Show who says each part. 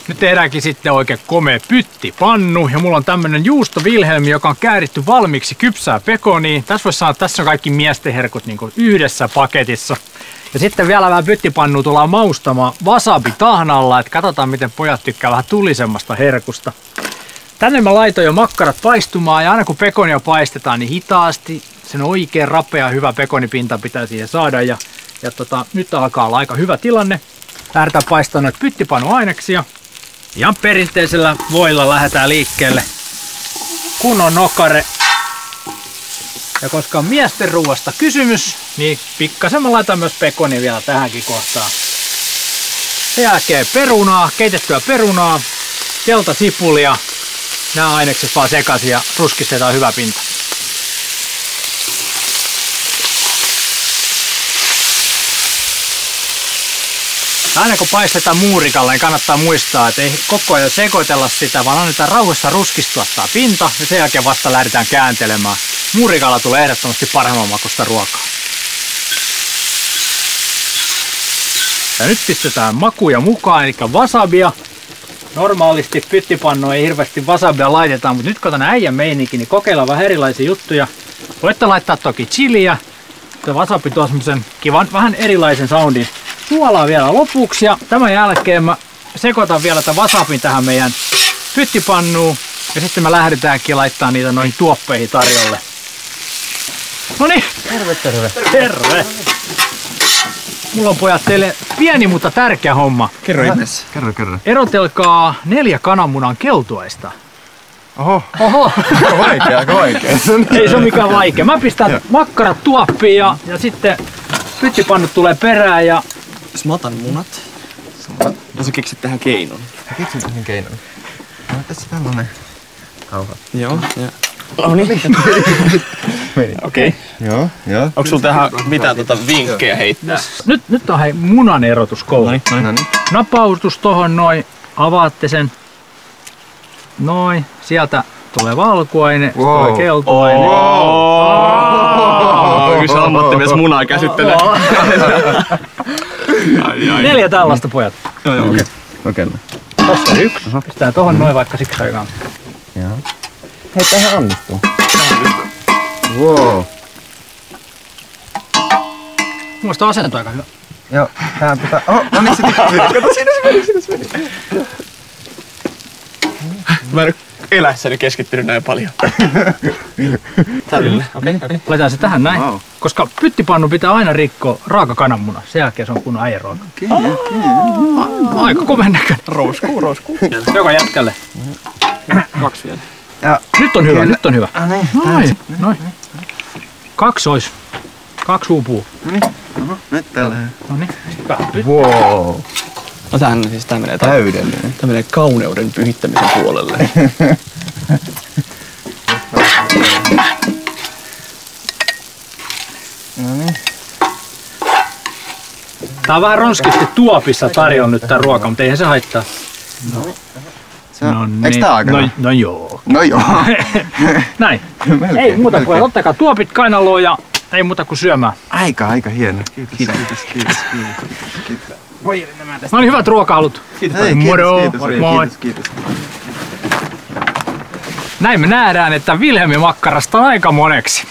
Speaker 1: Nyt tehdäänkin sitten oikein komea pyttipannu ja mulla on tämmönen juusto Vilhelmi, joka on kääritty valmiiksi kypsää pekonia. Tässä voisi sanoa, että tässä on kaikki miesten herkut niin kuin yhdessä paketissa. Ja sitten vielä vähän pyttipannua tullaan maustamaan wasabi tahnalla, että katsotaan miten pojat tykkää vähän tulisemmasta herkusta. Tänne mä laitoin jo makkarat paistumaan ja aina kun pekonia paistetaan niin hitaasti, sen oikein rapea hyvä pekonipinta pitää siihen saada ja nyt alkaa olla aika hyvä tilanne. Lähdetään paistamaan noita pyttipanuaineksia. Ihan perinteisellä voilla lähdetään liikkeelle. Kunnon nokare. Ja koska on miesten ruuasta kysymys, niin pikkasen mä laitan myös pekonia vielä tähänkin kohtaan. Sen jälkeen perunaa, keitettyä perunaa, keltasipulia. Nämä ainekset vaan sekaisin ja ruskistetaan hyvä pinta. Aina kun paistetaan muurikalla, niin kannattaa muistaa, että ei koko ajan sekoitella sitä, vaan annetaan rauhassa ruskistua tää pinta ja sen jälkeen vasta lähdetään kääntelemään. Muurikalla tulee ehdottomasti paremman makuista ruokaa. Ja nyt pistetään makuja mukaan, eli wasabia. Normaalisti pyttipannu ei hirveästi wasabia laitetaan, mutta nyt kun on äijän meininki, niin kokeillaan vähän erilaisia juttuja. Voitte laittaa toki chiliä. Wasabi tuo semmosen kivan, vähän erilaisen soundin. Suolaa vielä lopuksi ja tämän jälkeen mä sekoitan vielä tämän wasabin tähän meidän pyttipannuun. Ja sitten me lähdetäänkin laittaa niitä noihin tuoppeihin tarjolle. Noniin!
Speaker 2: Terve, terve!
Speaker 1: Terve! Mulla on pojat teille pieni, mutta tärkeä homma.
Speaker 2: Kerro itse. Kerro.
Speaker 1: Erotelkaa 4 kananmunan keltuaista.
Speaker 2: Oho. Aika vaikea.
Speaker 1: Ei se ole mikään vaikea. Mä pistän makkarat tuoppiin ja sitten pyttipannut tulee perään ja...
Speaker 3: Jos mä otan munat. Ja sä keksit tähän keinon.
Speaker 2: Keksin tähän keinon. No, tässä tällainen. Kauha.
Speaker 3: Joo. No niin. Okei.
Speaker 2: Joo.
Speaker 3: Onko sulla tähän mitään vinkkejä heittää?
Speaker 1: Nyt on hei munan erotuskoulu.
Speaker 2: Noniin.
Speaker 1: Napautus tohon noin. Avaatte sen. Noin. Sieltä tulee valkuaine. Tulee keltuaine.
Speaker 3: Kyllä se ammattimies munaa käsittelee.
Speaker 1: 4 tällaista pojat.
Speaker 3: Joo.
Speaker 2: Kokeillaan.
Speaker 1: Tossa 1. Pistetään tohon noin vaikka siksi aikaan.
Speaker 2: Joo. Hei, tähän onnistuu. Wow.
Speaker 1: Mielestäni asento aika hyvä.
Speaker 2: Joo, tähän pitää... No niin, se tippuu. Kato, siinä se meni.
Speaker 3: Mä en nyt elässäni keskittynyt näin paljon. Tälle. Okei.
Speaker 1: Laitetaan se tähän näin. Wow. Koska pyttipannu pitää aina rikkoa raaka kananmuna. Sen jälkeen se on kunnon äijäruoka. Aika koven näköinen.
Speaker 3: Roskuu.
Speaker 1: Joka jätkälle.
Speaker 3: 2 vielä.
Speaker 1: Nyt on hyvä. Noin. 2 ois. 2 uupuu.
Speaker 2: Nyt tällä.
Speaker 1: Noniin.
Speaker 2: Wow.
Speaker 3: No tämähän siis tää menee
Speaker 2: täydellinen.
Speaker 3: Tää menee kauneuden pyhittämisen puolelle.
Speaker 2: Noniin.
Speaker 1: Tää on vähän ronskisti tuopissa tarjolla nyt tää ruoka, mutta eihän se haittaa.
Speaker 2: Eiks tää aika?
Speaker 1: No joo. Näin. Ei muuta kuin ottakaa tuopit kainaloon ja ei muuta kuin syömään.
Speaker 2: Aika hieno. Kiitos.
Speaker 1: No niin, hyvät ruokahalut. Moro.
Speaker 2: Kiitos.
Speaker 1: Näin me nähdään, että Vilhelmi makkarasta on aika moneksi.